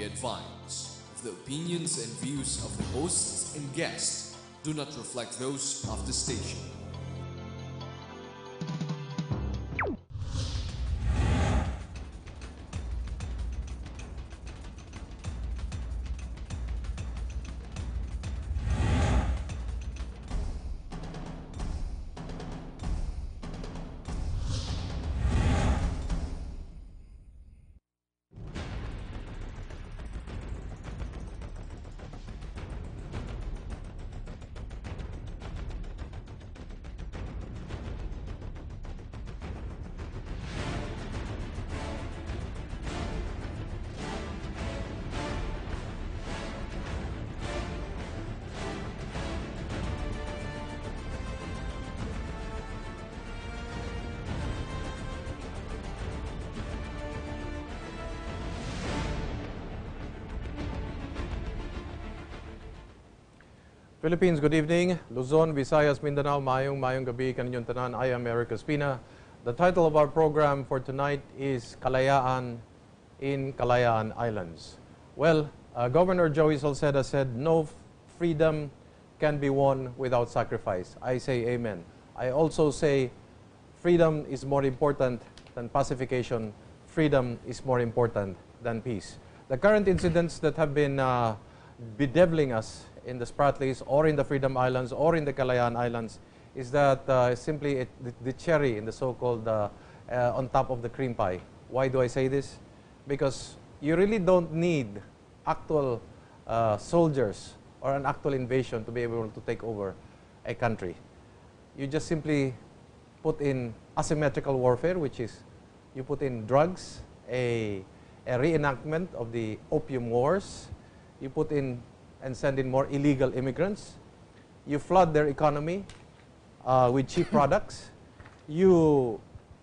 Be advised, the opinions and views of the hosts and guests do not reflect those of the station. Philippines, good evening. Luzon, Visayas, Mindanao, mayong gabi kaninyong tanan. I am Erik Espina. The title of our program for tonight is Kalayaan in Kalayaan Islands. Well, Governor Joey Salceda said no freedom can be won without sacrifice. I say amen. I also say freedom is more important than pacification. Freedom is more important than peace. The current incidents that have been bedeviling us in the Spratlys or in the Freedom Islands or in the Kalayaan Islands is that simply the cherry in the so-called on top of the cream pie. Why do I say this? Because you really don't need actual soldiers or an actual invasion to be able to take over a country. You just simply put in asymmetrical warfare, which is you put in drugs, a reenactment of the opium wars, you put in and send in more illegal immigrants. You flood their economy with cheap products. You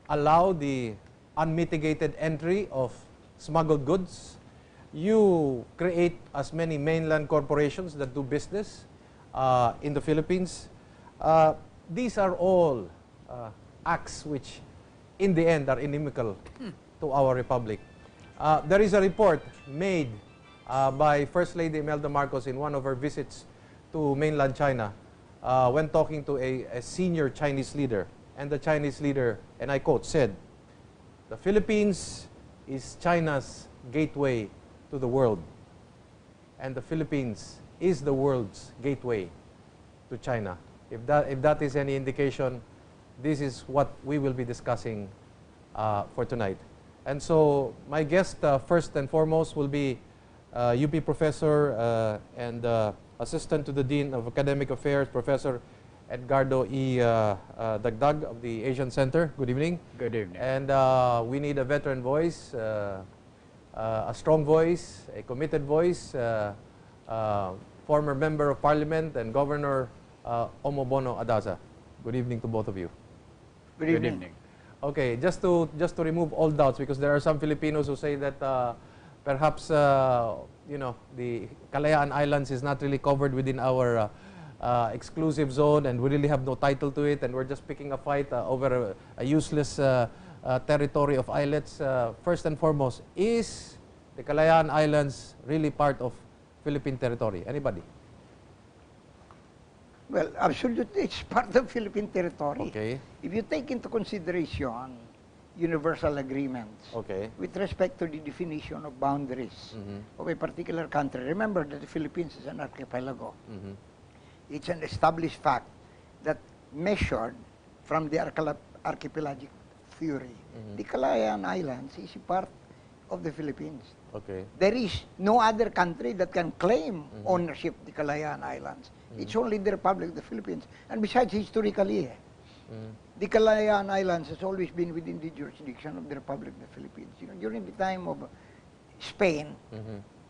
allow the unmitigated entry of smuggled goods. You create as many mainland corporations that do business in the Philippines. These are all acts which in the end are inimical to our republic. There is a report made by First Lady Imelda Marcos in one of her visits to mainland China when talking to a senior Chinese leader. And the Chinese leader, and I quote, said, "The Philippines is China's gateway to the world. And the Philippines is the world's gateway to China." If that is any indication, this is what we will be discussing for tonight. And so my guest first and foremost will be UP professor and assistant to the Dean of Academic Affairs, Professor Edgardo E. Dagdag of the Asian Center. Good evening. Good evening. And we need a veteran voice, a strong voice, a committed voice, former member of parliament and Governor Homobono Adaza. Good evening to both of you. Good evening. Okay, just to remove all doubts, because there are some Filipinos who say that perhaps you know, the Kalayaan Islands is not really covered within our exclusive zone, and we really have no title to it, and we're just picking a fight over a useless territory of islets. First and foremost, is the Kalayaan Islands really part of Philippine territory? Anybody? Well, absolutely, it's part of Philippine territory. Okay. If you take into consideration universal agreements with respect to the definition of boundaries of a particular country, remember that the Philippines is an archipelago. It's an established fact that measured from the archipelagic theory, the Kalayaan Islands is a part of the Philippines. Okay. There is no other country that can claim ownership of the Kalayaan Islands. It's only the Republic of the Philippines. And besides, historically, the Kalayaan Islands has always been within the jurisdiction of the Republic of the Philippines. You know, during the time of Spain,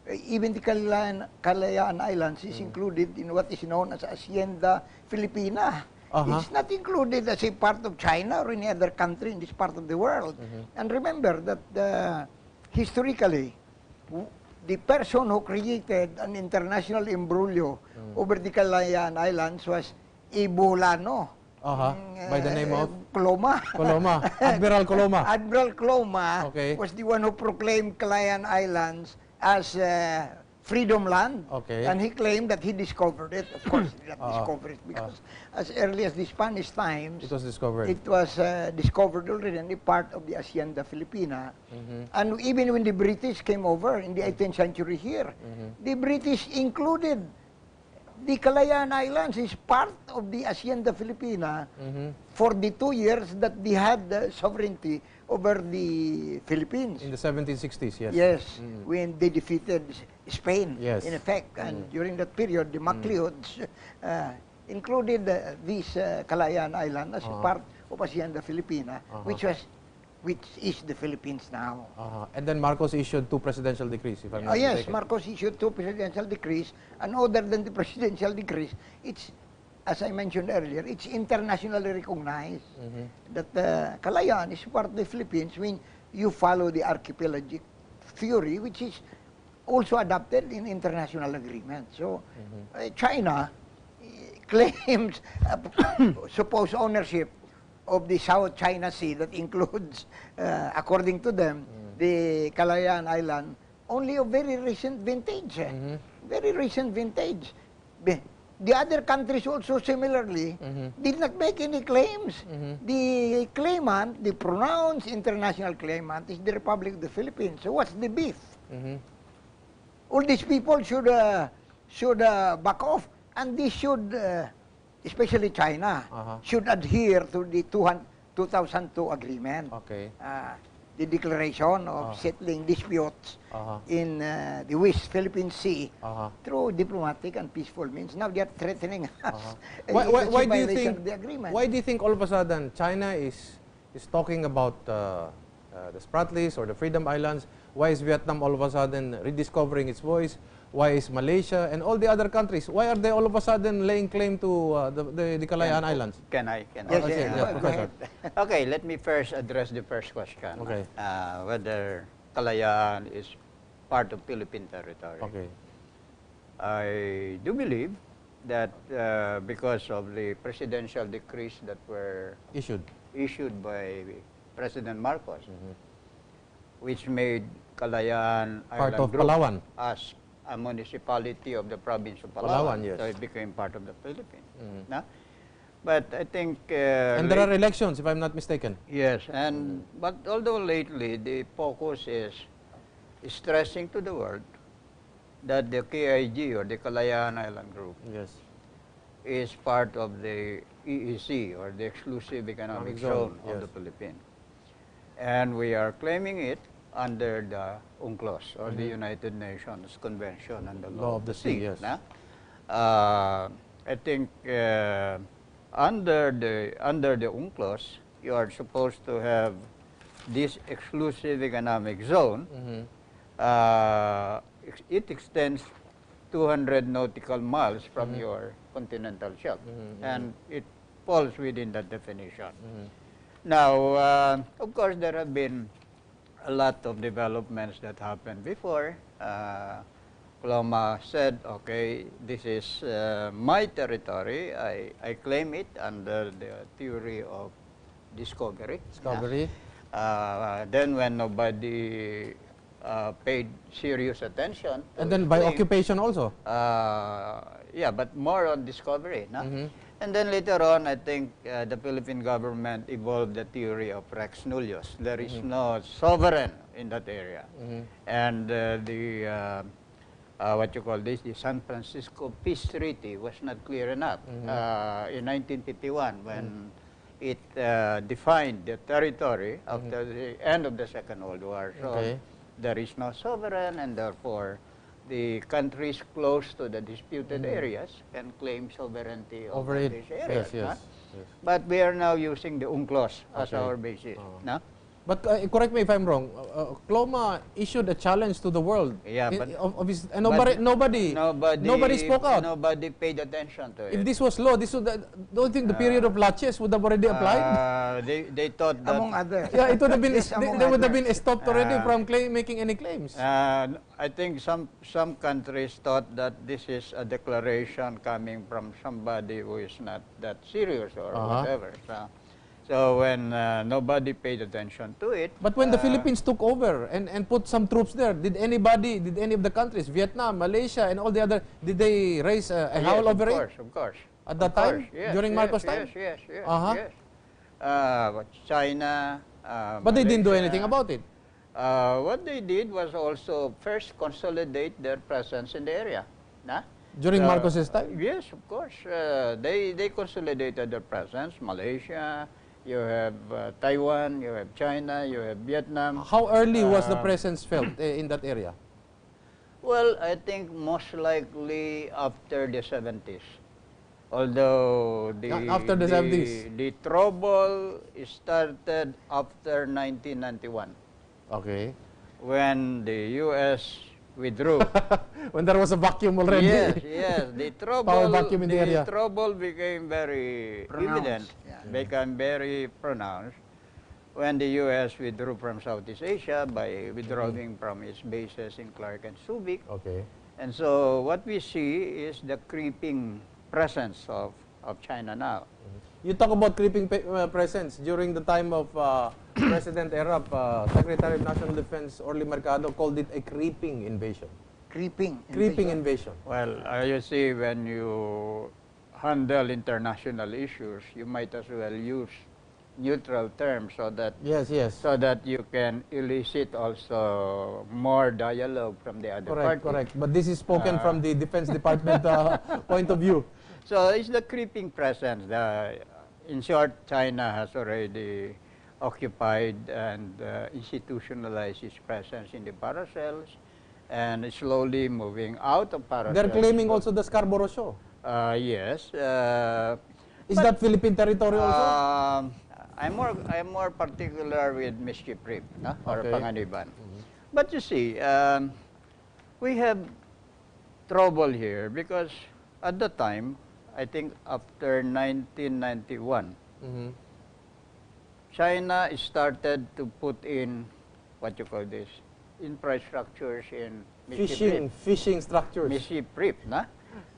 even the Kalayaan Islands is included in what is known as Hacienda Filipina. It's not included as a part of China or any other country in this part of the world. And remember that historically, the person who created an international imbroglio over the Kalayaan Islands was Ibolano. By the name of? Coloma. Coloma. Admiral Coloma. Admiral Coloma was the one who proclaimed Kalayaan Islands as Freedom Land. Okay. And he claimed that he discovered it. Of course, he did not discover it because as early as the Spanish times, It was discovered. it was discovered already and a part of the Hacienda Filipina. And even when the British came over in the 18th century here, the British included the Kalayaan Islands is part of the Hacienda Filipina for the 2 years that they had sovereignty over the Philippines. In the 1760s, yes. Yes, when they defeated Spain, Yes. in effect. And during that period, the Macleods included this Kalayaan Island as part of Hacienda Filipina, which is the Philippines now. And then Marcos issued 2 presidential decrees, if I'm not Yes, mistaken. Marcos issued 2 presidential decrees, and other than the presidential decrees, it's, as I mentioned earlier, it's internationally recognized that Kalayaan is part of the Philippines when you follow the archipelagic theory, which is also adopted in international agreements. So China claims supposed ownership of the South China Sea that includes, according to them, the Kalayaan Island, only of very recent vintage. Very recent vintage. The other countries also similarly did not make any claims. The claimant, the pronounced international claimant, is the Republic of the Philippines. So what's the beef? All these people should back off, and they should, especially China, should adhere to the 2002 agreement. Okay. The declaration of settling disputes in the West Philippine Sea through diplomatic and peaceful means. Now they are threatening us. Why do you Violation think? of the agreement. Why do you think all of a sudden China is talking about the Spratlys or the Freedom Islands? Why is Vietnam all of a sudden rediscovering its voice? Why is Malaysia and all the other countries? Why are they all of a sudden laying claim to the Kalayaan Islands? Can I? Yes, yes, go ahead. Okay, let me first address the first question. Okay. Whether Kalayaan is part of Philippine territory. Okay. I do believe that because of the presidential decrees that were issued by President Marcos, which made Kalayaan Part Island of Group Palawan. as a municipality of the province of Palawan, Palawan. yes. So it became part of the Philippines. No? But I think... And there are elections, if I'm not mistaken. Yes, and but although lately the focus is stressing to the world that the KIG or the Kalayaan Island Group is part of the EEZ or the Exclusive Economic Zone of the Philippines. And we are claiming it under the UNCLOS or the United Nations Convention on the Law of the Sea. Yes. I think under the UNCLOS, you are supposed to have this exclusive economic zone. It extends 200 nautical miles from your continental shelf, and it falls within that definition. Now, of course, there have been a lot of developments that happened before. Paloma said, okay, this is my territory. I claim it under the theory of discovery. Then when nobody paid serious attention. And then by occupation also. Yeah, but more on discovery. No? And then later on, I think the Philippine government evolved the theory of Rex Nullius. There is no sovereign in that area. And what you call this, the San Francisco Peace Treaty was not clear enough in 1951 when it defined the territory after the end of the Second World War. So there is no sovereign, and therefore the countries close to the disputed areas can claim sovereignty over these areas. But we are now using the UNCLOS as our basis. No? But correct me if I'm wrong. Cloma issued a challenge to the world. Yeah, but and nobody spoke out. Nobody paid attention to it. If this was law, don't you think the period of laches would have already applied? They thought that among others. Yeah, it would have been. They would have been stopped already from making any claims. I think some countries thought that this is a declaration coming from somebody who is not that serious or whatever. So when nobody paid attention to it. But when the Philippines took over and put some troops there, did any of the countries, Vietnam, Malaysia, and all the other, did they raise a howl over it? Of course. At that time? Yes, During Marcos' time? Yes. Uh-huh. China. But they didn't do Malaysia. anything about it. What they did was also first consolidate their presence in the area. Nah? During Marcos' time? Yes, of course. They consolidated their presence. Malaysia, you have Taiwan, you have China, you have Vietnam. How early was the presence felt in that area? Well, I think most likely after the 70s. Although After the 70s? The trouble started after 1991. Okay. When the U.S. withdrew. When there was a vacuum already. Yes. The trouble, Power vacuum in the area. trouble became very evident, became very pronounced when the U.S. withdrew from Southeast Asia by withdrawing from its bases in Clark and Subic. Okay. And so what we see is the creeping presence of China now. You talk about creeping presence during the time of President Erap, Secretary of National Defense Orly Mercado called it a creeping invasion. Creeping Invasion. Well, you see, when you handle international issues, you might as well use neutral terms so that so that you can elicit also more dialogue from the other party. Correct. But this is spoken from the Defense Department point of view. So it's the creeping presence. In short, China has already occupied and institutionalized its presence in the paracells and is slowly moving out of paracells. They're claiming also the Scarborough Show. Yes. Is that Philippine territory also? I'm more particular with Mischief Reef, or Okay. Panganiban. But you see, we have trouble here because at the time, I think after 1991, China started to put in what you call this infrastructures in Fishing structures. Mischief Reef, na?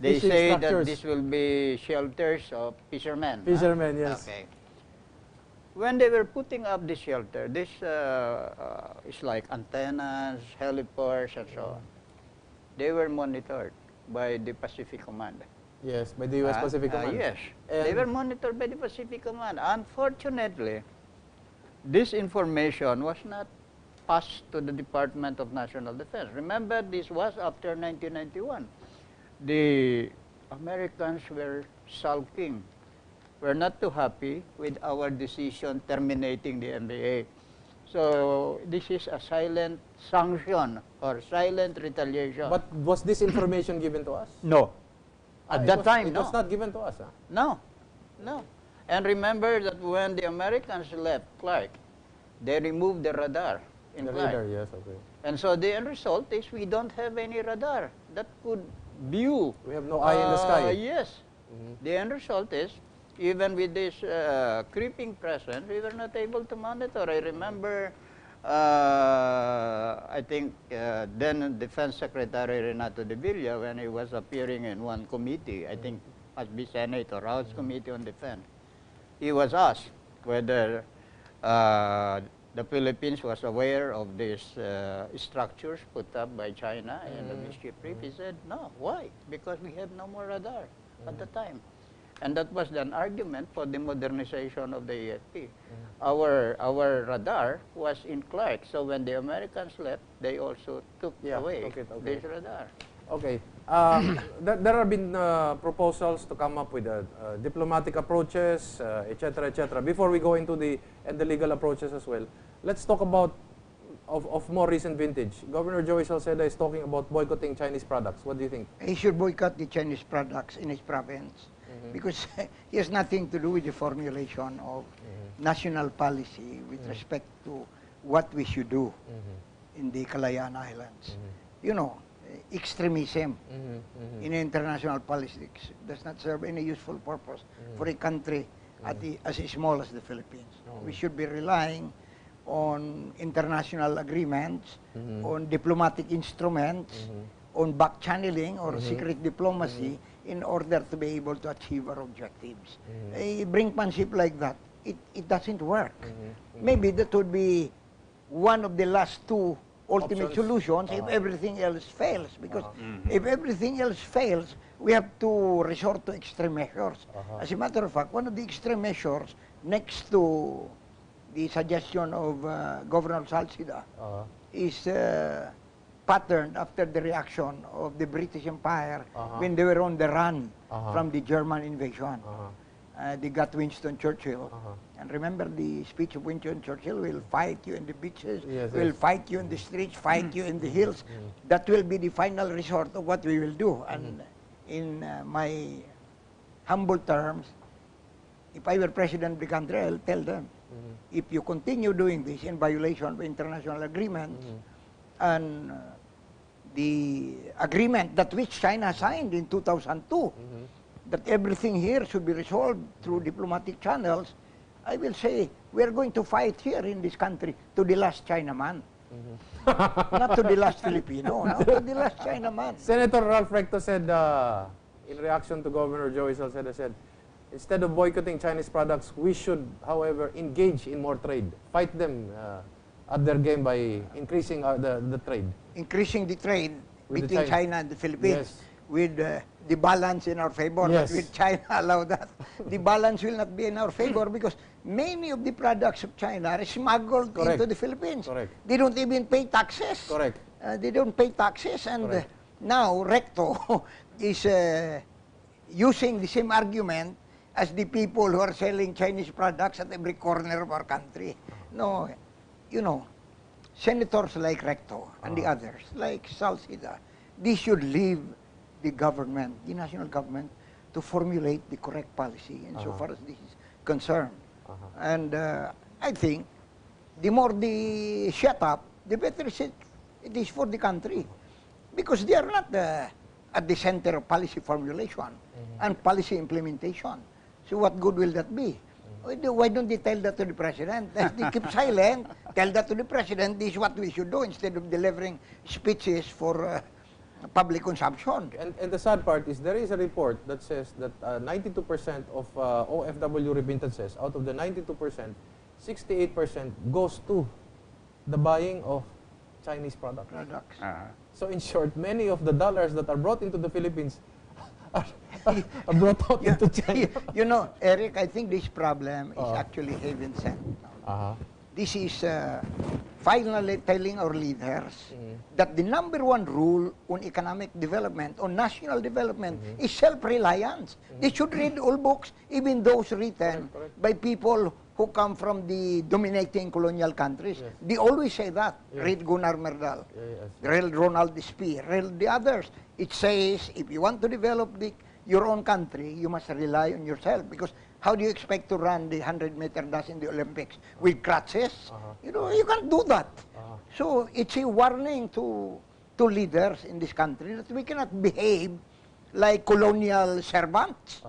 They Fishing say structures. that this will be shelters of fishermen. Fishermen, yes. Okay. When they were putting up the shelter, this is like antennas, heliports, and so on. They were monitored by the Pacific Command. Yes, by the U.S. Pacific Command. Yes, And they were monitored by the Pacific Command. Unfortunately, this information was not passed to the Department of National Defense. Remember, this was after 1991. The Americans were sulking. We're not too happy with our decision terminating the MBA. So this is a silent sanction or silent retaliation. But was this information given to us? No. At that time, it no. was not given to us. Huh? No. And remember that when the Americans left Clark, they removed the radar in The Clark. radar, yes, okay. And so the end result is we don't have any radar that could view. We have no eye in the sky. Yes. The end result is, even with this creeping presence, we were not able to monitor. I remember, I think then Defense Secretary Renato de Villa, when he was appearing in one committee, I think must be Senate or House Committee on Defense, he was asked whether the Philippines was aware of these structures put up by China in the Mischief Reef. He said, no. Why? Because we have no more radar at the time. And that was an argument for the modernization of the EFP. Our radar was in Clark, so when the Americans left, they also took away this radar. Okay. There have been proposals to come up with diplomatic approaches, etc., etc. Before we go into the legal approaches as well, let's talk about of more recent vintage. Governor Joey Salceda is talking about boycotting Chinese products. What do you think? He should boycott the Chinese products in his province because he has nothing to do with the formulation of national policy with respect to what we should do in the Kalayaan Islands. You know, extremism in international politics does not serve any useful purpose for a country as small as the Philippines. We should be relying on international agreements, on diplomatic instruments, on back-channeling or secret diplomacy in order to be able to achieve our objectives. A brinkmanship like that it doesn't work. Maybe that would be one of the last two ultimate Options. solutions if everything else fails. Because if everything else fails, we have to resort to extreme measures. As a matter of fact, one of the extreme measures next to the suggestion of Governor Salcida is patterned after the reaction of the British Empire when they were on the run from the German invasion. They got Winston Churchill. And remember the speech of Winston Churchill, we'll fight you in the beaches, Yes, we'll yes. fight you in the streets, fight you in the hills. That will be the final resort of what we will do. And in my humble terms, if I were president of the country, I'll tell them, if you continue doing this in violation of international agreements and the agreement that which China signed in 2002, that everything here should be resolved through diplomatic channels, I will say we are going to fight here in this country to the last Chinaman. Not to the last Filipino, no, to the last Chinaman. Senator Ralph Recto said, in reaction to Governor Joey Salceda, said, instead of boycotting Chinese products, we should, however, engage in more trade. Fight them at their game by increasing the trade. Increasing the trade With the between China. China and the Philippines Yes. with the balance in our favor. Yes. But with China allow that, the balance will not be in our favor because many of the products of China are smuggled Correct. into the Philippines. Correct. They don't even pay taxes. Correct. They don't pay taxes, and Correct. now Recto is using the same argument as the people who are selling Chinese products at every corner of our country. No, you know, senators like Recto and the others, like Salcida, they should leave the government, the national government, to formulate the correct policy insofar as this is concerned. And I think the more they shut up, the better it is for the country. Because they are not at the center of policy formulation and policy implementation. So what good will that be? Why don't they tell that to the president? If they keep silent, tell that to the president, this is what we should do instead of delivering speeches for public consumption. And the sad part is there is a report that says that 92% of OFW remittances, out of the 92%, 68% goes to the buying of Chinese products. So in short, many of the dollars that are brought into the Philippines are brought out into China. You know, Eric, I think this problem is actually heaven sent. This is finally telling our leaders that the number one rule on economic development, on national development, is self-reliance. They should read all books, even those written by people who come from the dominating colonial countries. They always say that. Read Gunnar Myrdal, read Ronald Speer, read the others. It says, if you want to develop your own country, you must rely on yourself. Because how do you expect to run the 100-meter dash in the Olympics? With crutches? You know, you can't do that. So it's a warning to leaders in this country that we cannot behave like colonial servants.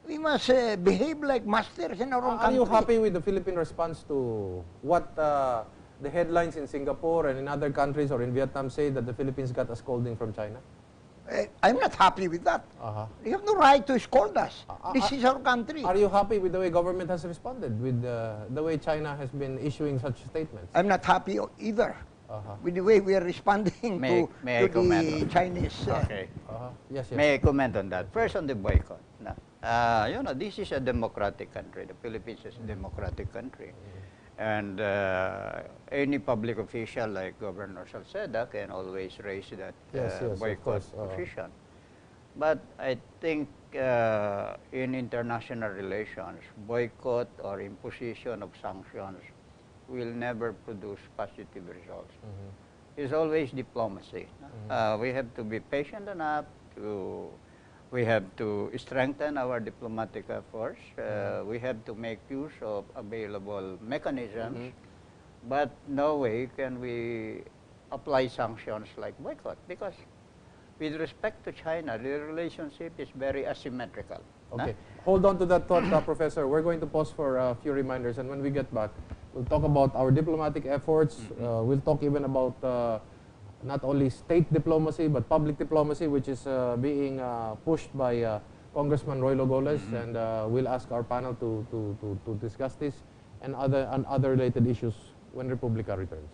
We must behave like masters in our own Are country. you happy with the Philippine response to what the headlines in Singapore and in other countries or in Vietnam say that the Philippines got a scolding from China? I'm not happy with that. You have no right to scold us. This is our country. Are you happy with the way government has responded, with the way China has been issuing such statements? I'm not happy either with the way we are responding May I to comment the on- Chinese. Okay. Yes, yes. May I comment on that? First, on the boycott. No? You know, this is a democratic country. The Philippines is a democratic country. And any public official like Governor Salceda can always raise that Yes, yes, of boycott course. position. But I think in international relations, boycott or imposition of sanctions will never produce positive results. It's always diplomacy. We have to be patient enough we have to strengthen our diplomatic efforts. We have to make use of available mechanisms. But no way can we apply sanctions like boycott, because with respect to China, the relationship is very asymmetrical. Okay. Hold on to that thought, Professor. We're going to pause for a few reminders, and when we get back, we'll talk about our diplomatic efforts. We'll talk even about not only state diplomacy, but public diplomacy, which is being pushed by Congressman Roy Logoles, and we'll ask our panel to discuss this and other related issues when Republika returns.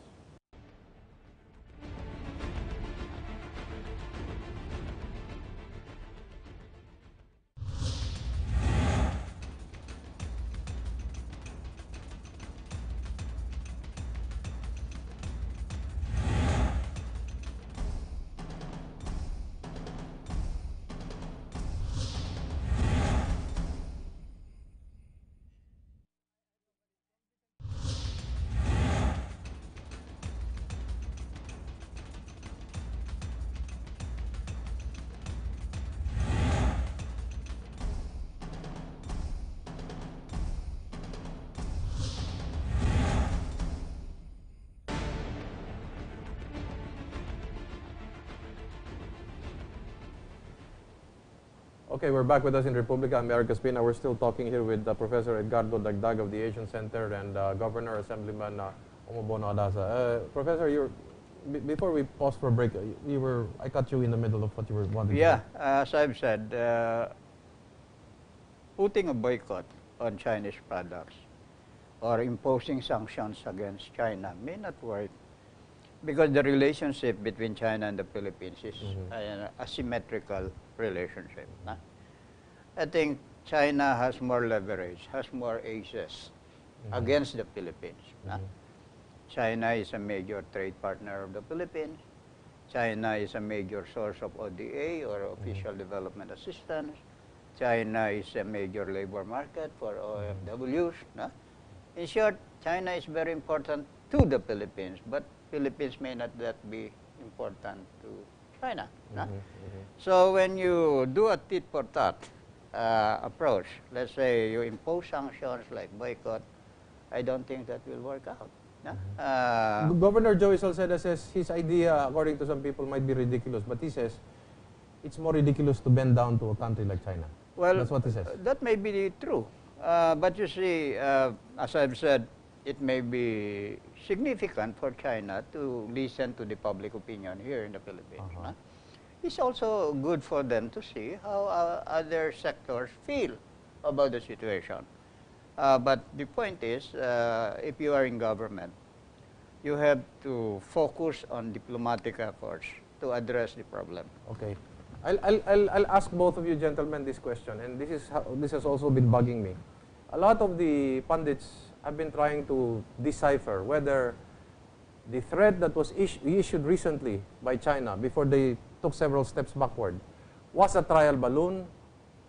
Okay, we're back with us in Republika, Erik Espina. We're still talking here with Professor Edgardo Dagdag of the Asian Center and Governor Assemblyman Homobono Adaza. Professor, before we pause for a break, I cut you in the middle of what you were wanting to say. Yeah, as I've said, putting a boycott on Chinese products or imposing sanctions against China may not work because the relationship between China and the Philippines is an asymmetrical relationship. I think China has more leverage, has more aces against the Philippines. China is a major trade partner of the Philippines. China is a major source of ODA or official development assistance. China is a major labor market for OFWs. In short, China is very important to the Philippines, but Philippines may not that be important to China. So when you do a tit-for-tat approach, let's say you impose sanctions like boycott, I don't think that will work out. Governor Joey Salceda says his idea, according to some people, might be ridiculous, but he says it's more ridiculous to bend down to a country like China. Well, that's what he says. That may be true. But you see, as I've said, it may be significant for China to listen to the public opinion here in the Philippines. It's also good for them to see how other sectors feel about the situation. But the point is, if you are in government, you have to focus on diplomatic efforts to address the problem. Okay. I'll ask both of you gentlemen this question, and this has also been bugging me. A lot of the pundits have been trying to decipher whether the threat that was issued recently by China before they took several steps backward was a trial balloon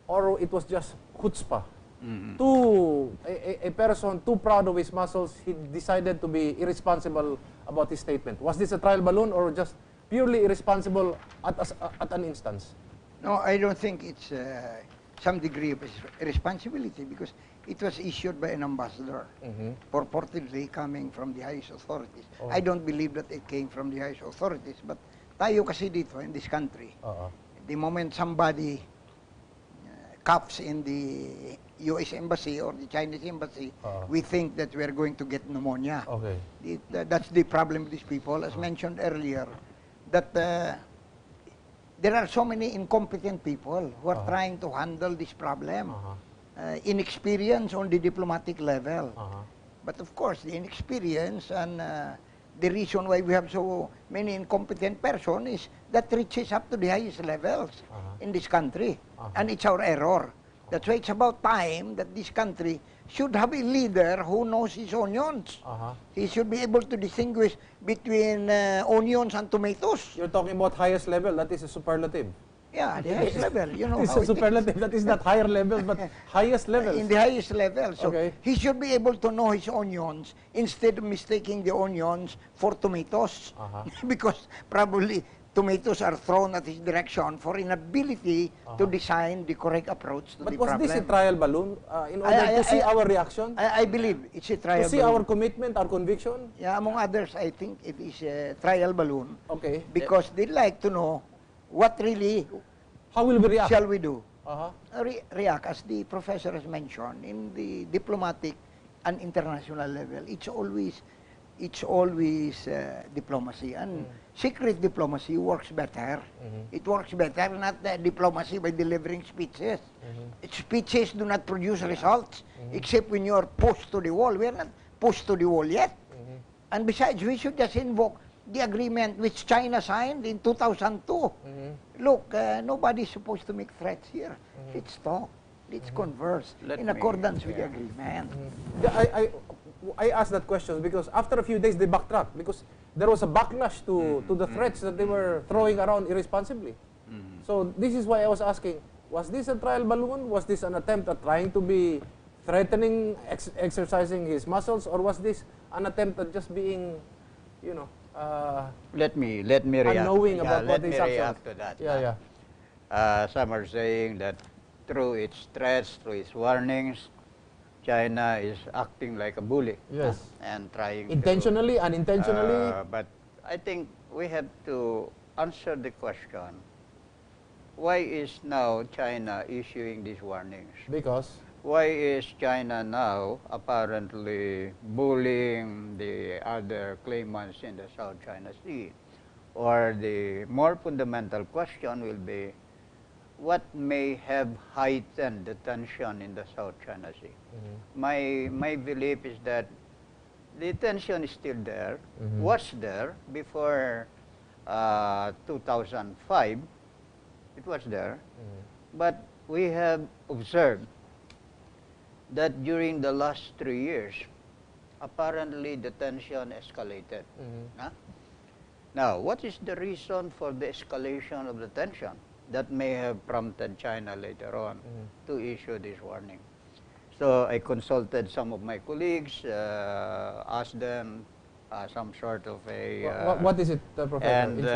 or it was just chutzpah. A person too proud of his muscles, he decided to be irresponsible about his statement. Was this a trial balloon or just purely irresponsible at an instance? No, I don't think it's some degree of irresponsibility because it was issued by an ambassador, purportedly coming from the highest authorities. I don't believe that it came from the highest authorities, but tayo kasi dito in this country, the moment somebody cuffs in the U.S. Embassy or the Chinese Embassy, we think that we're going to get pneumonia. Okay. That's the problem with these people. As mentioned earlier, that there are so many incompetent people who are trying to handle this problem. Inexperience on the diplomatic level. But of course, the inexperience and the reason why we have so many incompetent persons is that reaches up to the highest levels in this country. And it's our error. That's why it's about time that this country should have a leader who knows his onions. He should be able to distinguish between onions and tomatoes. You're talking about highest level, that is a superlative. Yeah, the highest level, you know. It's a superlative, that is not higher levels, but highest levels. In the highest level. So he should be able to know his onions instead of mistaking the onions for tomatoes. Because probably tomatoes are thrown at his direction for inability to design the correct approach to the problem. But was this a trial balloon in order to see our reaction? I believe it's a trial balloon. To see our commitment, our conviction? Yeah, among others, I think it is a trial balloon. Okay. Because they'd like to know what really, how will we react? Shall we do? React, as the professor has mentioned, in the diplomatic and international level, it's always it's always diplomacy. And secret diplomacy works better. It works better, not diplomacy by delivering speeches. Speeches do not produce results, except when you are pushed to the wall. We are not pushed to the wall yet. And besides, we should just invoke the agreement which China signed in 2002. Look, nobody's supposed to make threats here. Let's talk. Let's converse in accordance with the agreement. Yeah, I asked that question because after a few days they backtracked because there was a backlash to the threats that they were throwing around irresponsibly. So this is why I was asking, was this a trial balloon? Was this an attempt at trying to be threatening, exercising his muscles, or was this an attempt at just being, you know, let me react. unknowing about what his actions? React to that. Yeah. Some are saying that through its threats, through its warnings, China is acting like a bully. Yes. And trying intentionally, unintentionally. But I think we have to answer the question, why is now China issuing these warnings? Because? Why is China now apparently bullying the other claimants in the South China Sea? Or the more fundamental question will be, what may have heightened the tension in the South China Sea? My belief is that the tension is still there, was there before 2005, it was there, but we have observed that during the last 3 years, apparently the tension escalated. Now, what is the reason for the escalation of the tension that may have prompted China later on to issue this warning? So I consulted some of my colleagues, asked them some sort of a... what is it, Professor? And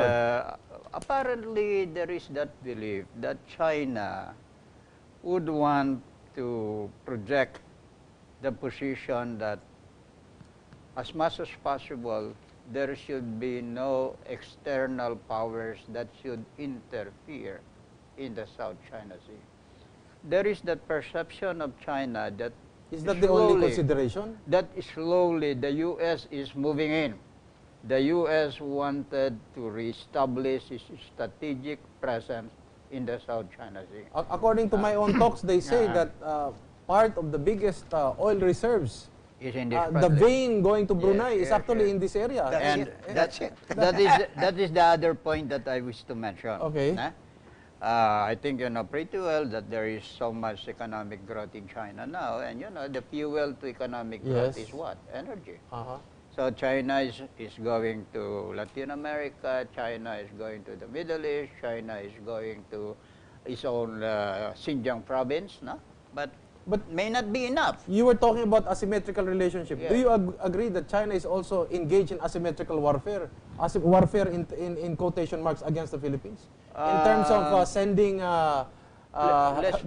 apparently there is that belief that China would want to project the position that as much as possible there should be no external powers that should interfere in the South China Sea. There is that perception of China that is that the only consideration? That slowly the U.S. is moving in. The U.S. wanted to reestablish its strategic presence in the South China Sea. According to my own talks, they say that part of the biggest oil reserves is in this the vein going to Brunei is actually in this area. That's it. That is the other point that I wish to mention. Okay. I think you know pretty well that there is so much economic growth in China now, and you know the fuel to economic growth is what? Energy. So China is going to Latin America, China is going to the Middle East, China is going to its own Xinjiang province, no? But may not be enough. You were talking about asymmetrical relationship. Do you agree that China is also engaged in asymmetrical warfare? Warfare in quotation marks against the Philippines? In terms of sending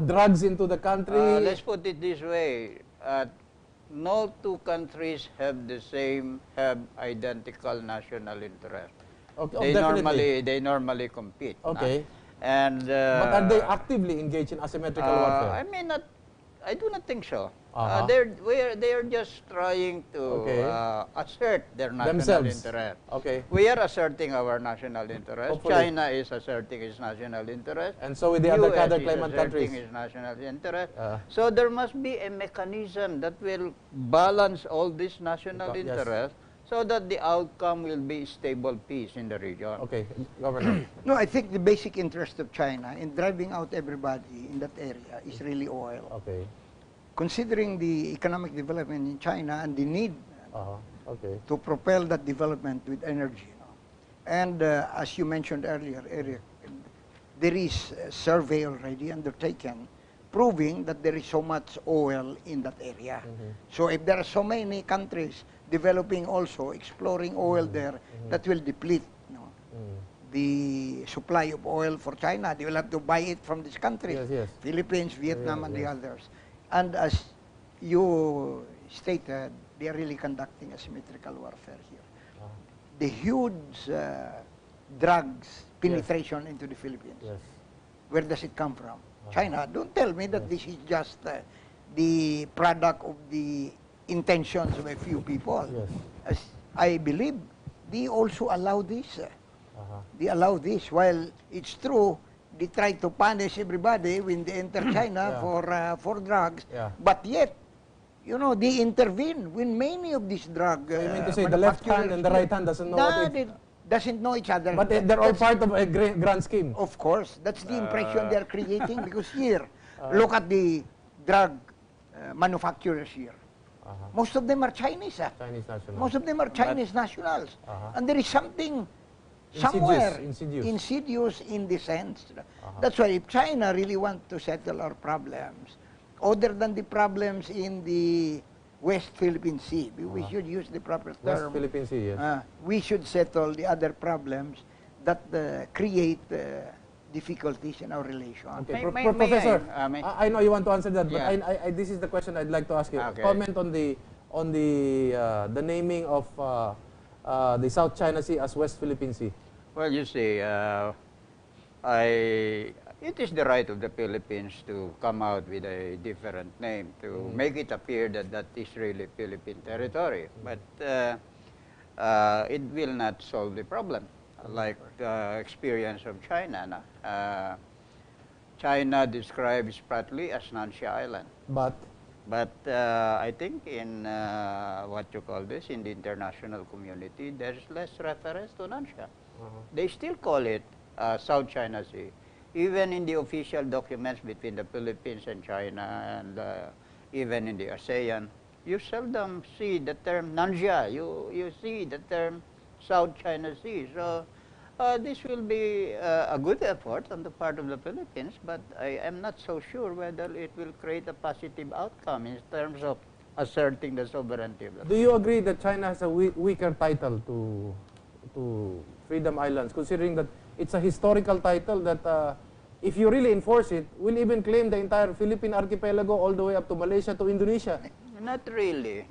drugs into the country? Let's put it this way. No two countries have identical national interest. Okay, they normally compete. Okay. And but are they actively engaged in asymmetrical warfare? I do not think so. They are just trying to assert their national interest. Okay. We are asserting our national interest. Hopefully. China is asserting its national interest. And so with the other claimant countries. Its national interest. So there must be a mechanism that will balance all these national interests so that the outcome will be stable peace in the region. Okay, Governor. No, I think the basic interest of China in driving out everybody in that area is really oil. Okay. Considering the economic development in China and the need to propel that development with energy. And as you mentioned earlier, Eric, there is a survey already undertaken proving that there is so much oil in that area. So if there are so many countries developing also, exploring oil there, that will deplete the supply of oil for China. They will have to buy it from these countries, Philippines, Vietnam, and the others. And as you stated, they are really conducting asymmetrical warfare here. The huge drugs penetration into the Philippines. Where does it come from? China. Don't tell me that this is just the product of the intentions of a few people. As I believe they also allow this. They allow this. While it's true, they try to punish everybody when they enter China for drugs. But yet, you know, they intervene when many of these drugs. So you mean to say the left hand and the right hand doesn't know what it... doesn't know each other. But they're all part of a grand scheme. Of course. That's the impression they're creating, because here, look at the drug manufacturers here. Most of them are Chinese. Chinese nationals. Most of them are Chinese nationals. And there is something somewhere insidious in the sense. That's why if China really wants to settle our problems, other than the problems in the West Philippine Sea, we should use the proper term. West Philippine Sea, yes. We should settle the other problems that create difficulties in our relation. Okay. Professor, I know you want to answer that, but this is the question I'd like to ask you. Okay. Comment on the naming of the South China Sea as West Philippine Sea. Well, you see, it is the right of the Philippines to come out with a different name, to make it appear that that is really Philippine territory. But it will not solve the problem, like the experience of China. China describes Spratly as Nansha Island. But I think in what you call this, in the international community, there's less reference to Nansha. They still call it South China Sea. Even in the official documents between the Philippines and China, and even in the ASEAN, you seldom see the term Nansha. You see the term South China Sea. So this will be a good effort on the part of the Philippines, but I am not so sure whether it will create a positive outcome in terms of asserting the sovereignty of the do you agree that China has a weaker title to Freedom Islands, considering that it's a historical title that if you really enforce it, will even claim the entire Philippine archipelago all the way up to Malaysia to Indonesia? Not really.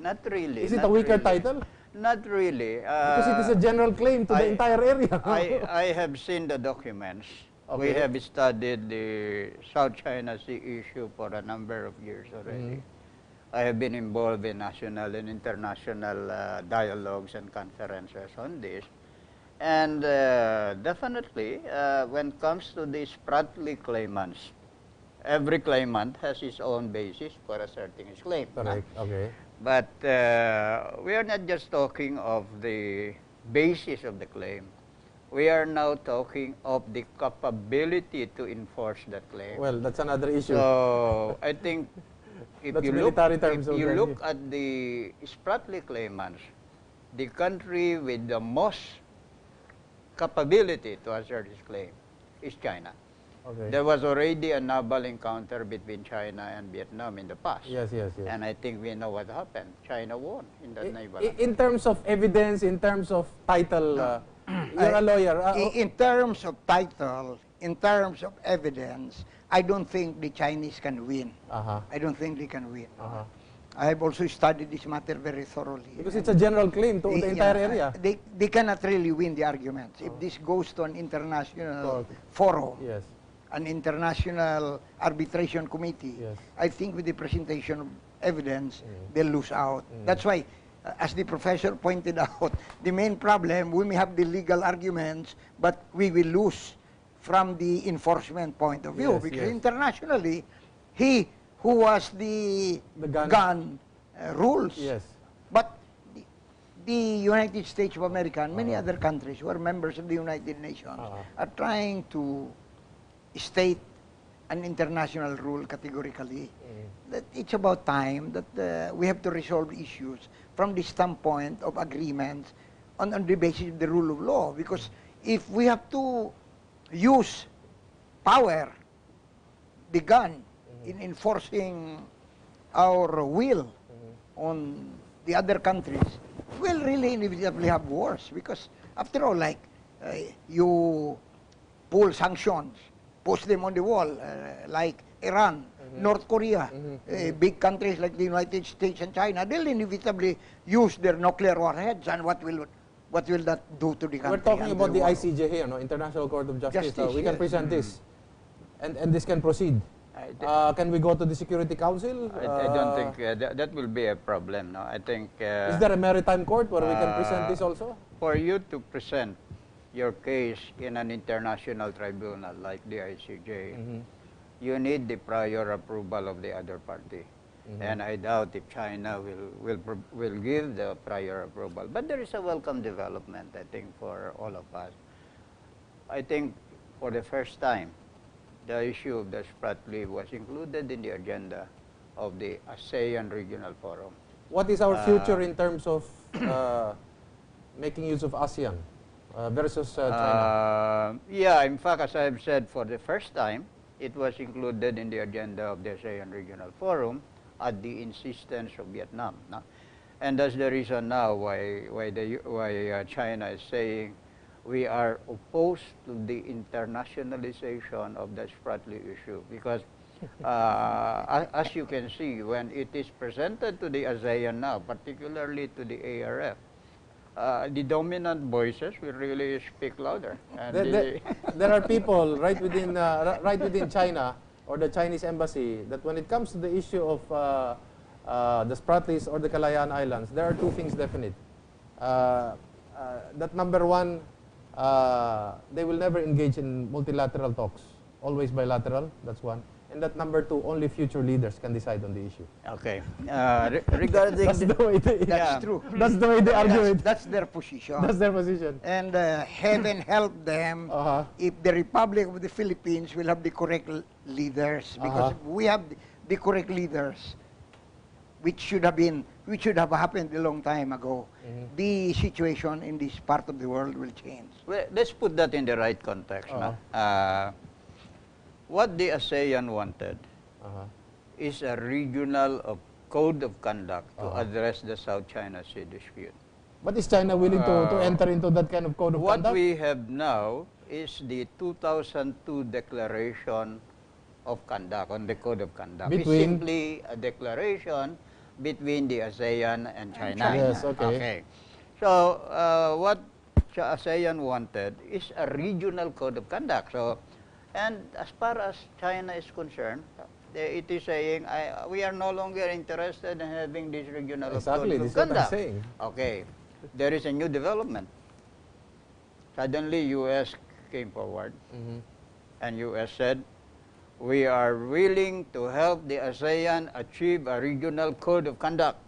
Is it a weaker title? Not really. Because it is a general claim to the entire area. I have seen the documents. Okay. We have studied the South China Sea issue for a number of years already. I have been involved in national and international dialogues and conferences on this. And definitely, when it comes to these Spratly claimants, every claimant has his own basis for asserting his claim. Correct. Okay. But we are not just talking of the basis of the claim. We are now talking of the capability to enforce that claim. Well, that's another issue. So I think if That's you military look, terms if you already. look at the Spratly claimants, the country with the most capability to assert his claim is China. Okay. There was already a naval encounter between China and Vietnam in the past. Yes. And I think we know what happened. China won in that naval In terms of evidence, in terms of title, you're a lawyer. In terms of title, in terms of evidence, I don't think the Chinese can win. I don't think they can win. I have also studied this matter very thoroughly. Because it's a general claim to the entire area. They cannot really win the arguments. If this goes to an international forum, an international arbitration committee, I think with the presentation of evidence, they'll lose out. That's why, as the professor pointed out, the main problem, we may have the legal arguments, but we will lose from the enforcement point of view. Because internationally, he who was the gun rules. But the United States of America and many other countries who are members of the United Nations are trying to state an international rule categorically. That it's about time that we have to resolve issues from the standpoint of agreements on the basis of the rule of law. Because if we have to use power, the gun, in enforcing our will on the other countries, we'll really inevitably have wars. Because after all, like you pull sanctions, push them on the wall, like Iran, North Korea, big countries like the United States and China, they'll inevitably use their nuclear warheads, and what will that do to the country? We're talking about the ICJ here, no? International Court of Justice. We can present this, and this can proceed. Can we go to the Security Council? I don't think that will be a problem. No, I think. Is there a maritime court where we can present this also? For you to present your case in an international tribunal like the ICJ, you need the prior approval of the other party. And I doubt if China will give the prior approval. But there is a welcome development, I think, for all of us. I think for the first time, the issue of the Spratly was included in the agenda of the ASEAN Regional Forum. What is our future in terms of making use of ASEAN versus China? Yeah, in fact, as I've said, for the first time, it was included in the agenda of the ASEAN Regional Forum at the insistence of Vietnam. No? And that's the reason now why China is saying we are opposed to the internationalization of the Spratly issue, because as you can see, when it is presented to the ASEAN now, particularly to the ARF, the dominant voices will really speak louder. And there are people right within China or the Chinese embassy that when it comes to the issue of the Spratlys or the Kalayaan Islands, there are two things definite. That number one, they will never engage in multilateral talks, always bilateral, that's one. And that number two, only future leaders can decide on the issue. Okay. Regarding That's true. That's the way they argue it. That's their position. That's their position. And heaven help them if the Republic of the Philippines will have the correct leaders, because if we have the correct leaders, which should have happened a long time ago, the situation in this part of the world will change. Well, let's put that in the right context. What the ASEAN wanted is a regional code of conduct to address the South China Sea dispute. But is China willing to enter into that kind of code of conduct? What we have now is the 2002 Declaration of Conduct, on the Code of Conduct. It's simply a declaration between the ASEAN and China. Yes, okay. So what ASEAN wanted is a regional code of conduct. So, and as far as China is concerned, it is saying, we are no longer interested in having this regional code of conduct. This is what I'm saying. Okay, there is a new development. Suddenly, U.S. came forward, and U.S. said, we are willing to help the ASEAN achieve a regional code of conduct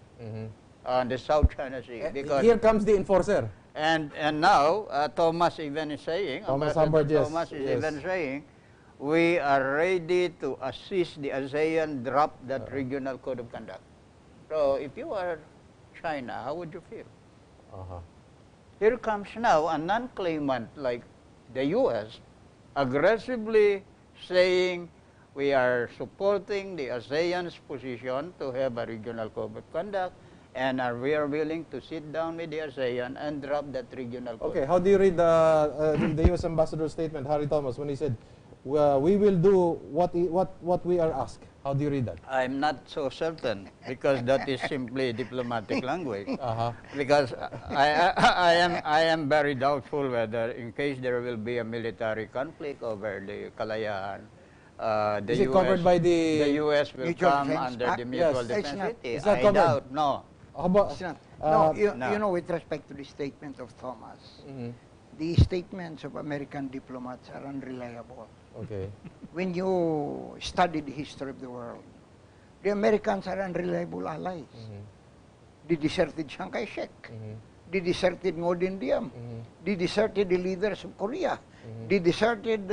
on the South China Sea. Because here comes the enforcer. And now Thomas even is saying, Thomas Humbert, yes. Thomas is even saying, we are ready to assist the ASEAN drop that regional code of conduct. So if you are China, how would you feel? Here comes now a non-claimant like the U.S. aggressively saying we are supporting the ASEAN's position to have a regional code of conduct, and we are willing to sit down with the ASEAN and drop that regional code. Okay, how do you read the U.S. Ambassador's statement, Harry Thomas, when he said, we will do what we are asked? How do you read that? I'm not so certain, because that is simply diplomatic language. Because I am very doubtful whether, in case there will be a military conflict over the Kalayaan, the U.S. will come under the Mutual Defense Treaty. I doubt. No. How about, you know, with respect to the statement of Thomas, the statements of American diplomats are unreliable. Okay. When you study the history of the world, the Americans are unreliable allies. They deserted Chiang Kai-shek. They deserted Ngo Dinh Diem. They deserted the leaders of Korea. They deserted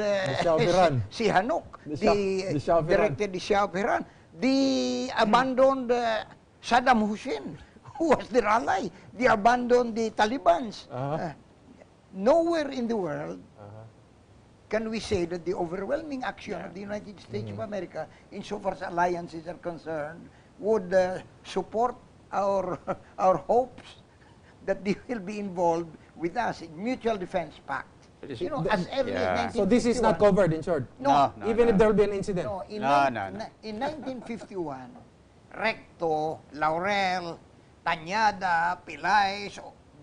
si Hanok. They directed the Shah of Iran. They abandoned Saddam Hussein, who was their ally. They abandoned the Talibans. Nowhere in the world can we say that the overwhelming action of the United States of America, insofar as alliances are concerned, would support our hopes that they will be involved with us in Mutual Defense Pact. You know, as early as 1951. So this is not covered, in short? No. Even if there will be an incident? No. In 1951, Recto, Laurel, Tañada, Pilay,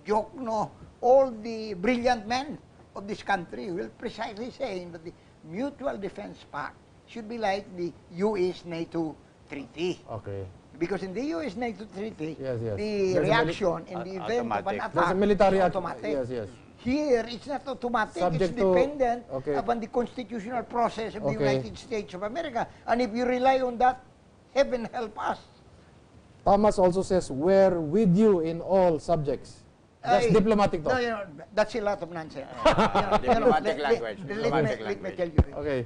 Jokno, all the brilliant men of this country will precisely say that the Mutual Defense Pact should be like the US-NATO treaty. Okay. Because in the US-NATO treaty, Yes, yes. the There's a reaction in the event of an automatic. attack There's a military is act- automatic. Yes, yes. Here, it's not automatic. Subject it's to- dependent okay. upon the constitutional process of the Okay. United States of America. And if you rely on that, heaven help us. Thomas also says, we're with you in all subjects. That's Ay, diplomatic No, talk. that's a lot of nonsense. Diplomatic language. Let me tell you this. Okay.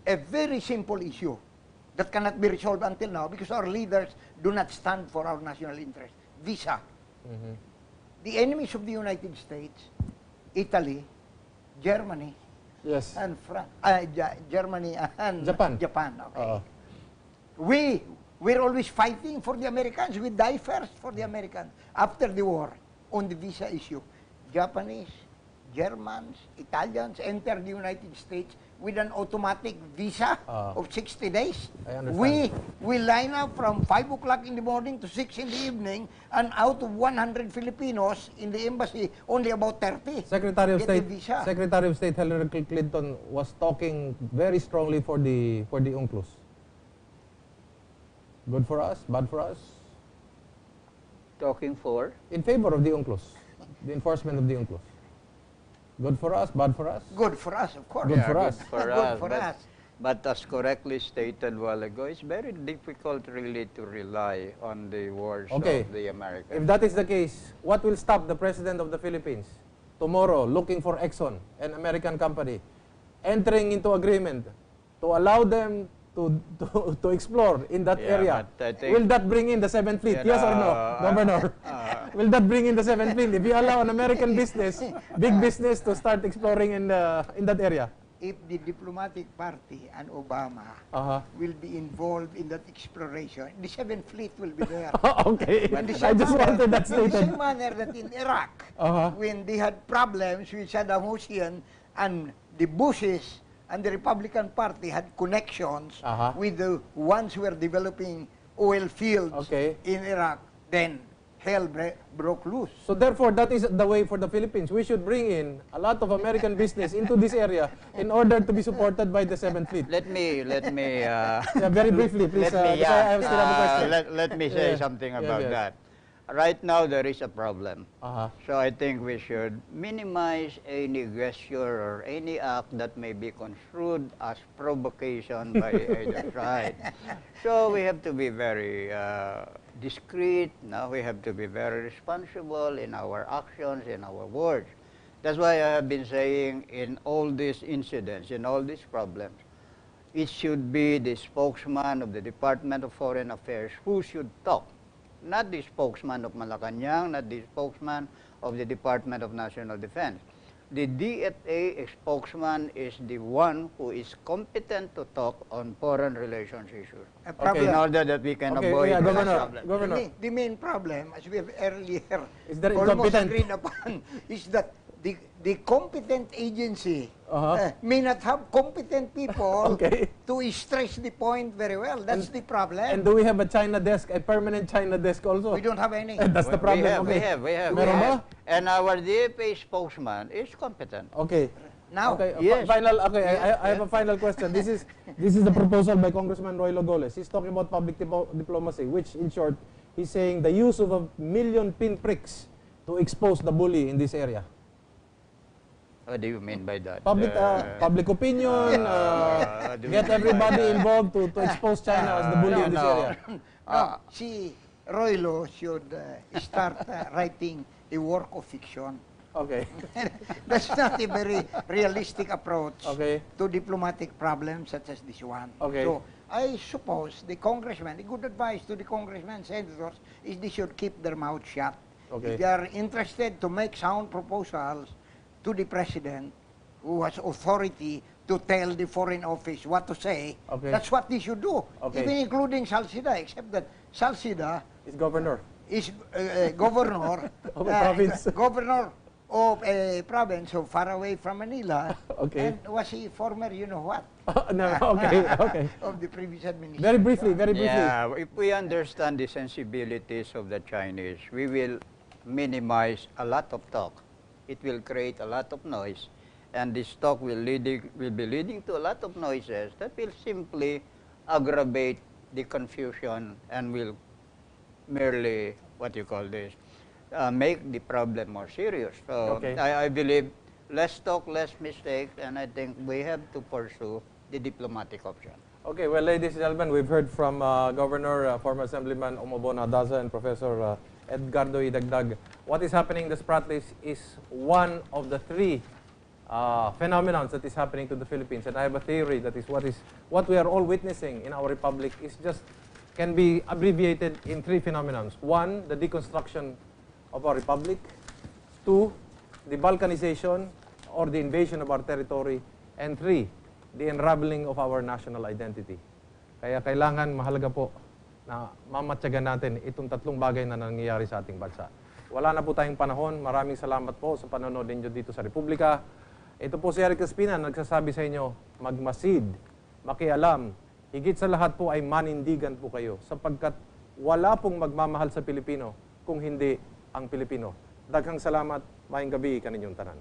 A very simple issue that cannot be resolved until now because our leaders do not stand for our national interest. Visa. The enemies of the United States, Italy, Germany, Yes. and Germany and Japan. Okay. We're always fighting for the Americans. We die first for the Americans. After the war, on the visa issue, Japanese, Germans, Italians enter the United States with an automatic visa of 60 days. I understand. We line up from 5 o'clock in the morning to 6 in the evening, and out of 100 Filipinos in the embassy, only about 30 Secretary of get the State visa. Secretary of State Hillary Clinton was talking very strongly for the UNCLOS. Good for us, bad for us. Talking for? In favor of the UNCLOS, the enforcement of the UNCLOS. Good for us, bad for us. Good for us, of course. Good for us. For Good us. for but, us. but as correctly stated a while ago, it's very difficult really to rely on the words Okay. of the Americans. If that is the case, what will stop the President of the Philippines tomorrow looking for Exxon, an American company, entering into agreement to allow them to explore in that Yeah, area? but I think- Will that bring in the 7th Fleet? You Yes or no, know, Governor? Will that bring in the 7th Fleet? If you allow an American business, big business, to start exploring in that area? If the diplomatic party and Obama Uh-huh. will be involved in that exploration, the 7th Fleet will be there. Okay, In the I same just manner- wanted that In the stated. same manner that in Iraq, Uh-huh. when they had problems with Saddam Hussein and the Bushes and the Republican Party had connections Uh-huh. with the ones who were developing oil fields Okay. in Iraq, then hell broke loose. So therefore, that is the way for the Philippines. We should bring in a lot of American business into this area in order to be supported by the 7th Fleet. Let me Yeah, very briefly, please. Because I still have a question. let me say Yeah. something Yes, about yes. that. Right now, there is a problem. Uh-huh. So I think we should minimize any gesture or any act that may be construed as provocation by either side. So we have to be very discreet. Now we have to be very responsible in our actions, in our words. That's why I have been saying in all these incidents, in all these problems, it should be the spokesman of the Department of Foreign Affairs who should talk. Not the spokesman of Malacanang, not the spokesman of the Department of National Defense. The DFA spokesman is the one who is competent to talk on foreign relations issues. A Okay. In order that we can Okay, avoid yeah, this Governor. problem. Governor. The main problem, as we have earlier Is that almost incompetent? agreed upon, is that the competent agency Uh-huh. may not have competent people Okay. to stress the point very well. That's the problem. And do we have a China desk, a permanent China desk also? We don't have any. That's the problem. We Okay. have. Meron ba? And our DFA spokesman is competent. Okay. Now, Okay. Yes. Final. Okay. I have a final question. This is the proposal by Congressman Roy Logoles. He's talking about public diplomacy, which, in short, he's saying the use of 1 million pinpricks to expose the bully in this area. What do you mean by that? Public opinion, get everybody involved to expose China as the bully in this area. no, see, Roylo should start writing a work of fiction. Okay. That's not a very realistic approach Okay. to diplomatic problems such as this one. Okay. So I suppose the congressmen, the good advice to the congressmen, senators, is they should keep their mouth shut. Okay. If they are interested to make sound proposals to the president, who has authority to tell the foreign office what to say, Okay. that's what they should do. Okay. Even including Salcida, except that Salcida Is governor. is governor Of a province. governor of a province so far away from Manila. Okay. And was he former, you know what, No, okay. of the previous administration. Very briefly. Yeah, if we understand the sensibilities of the Chinese, we will minimize a lot of talk. It will create a lot of noise, And this talk will be leading to a lot of noises that will simply aggravate the confusion and will merely, what you call this, make the problem more serious. So Okay. I believe less talk, less mistakes, and I think we have to pursue the diplomatic option. Okay, well, ladies and gentlemen, we've heard from Governor, former Assemblyman Homobono Adaza, and Professor Edgardo Dagdag. What is happening in the Spratlys is one of the three phenomenons that is happening to the Philippines, and I have a theory that is what we are all witnessing in our republic is just can be abbreviated in three phenomenons. One, the deconstruction of our republic. Two, the balkanization or the invasion of our territory. And three, the unraveling of our national identity. Kaya kailangan mahalaga po na mamatyagan natin itong tatlong bagay na nangyayari sa ating bansa. Wala na po tayong panahon. Maraming salamat po sa panonood ninyo dito sa Republika. Ito po si Erik Espina, nagsasabi sa inyo, magmasid, makialam, higit sa lahat po ay manindigan po kayo sapagkat wala pong magmamahal sa Pilipino kung hindi ang Pilipino. Daghang salamat, maayong gabi kaninyong tanan.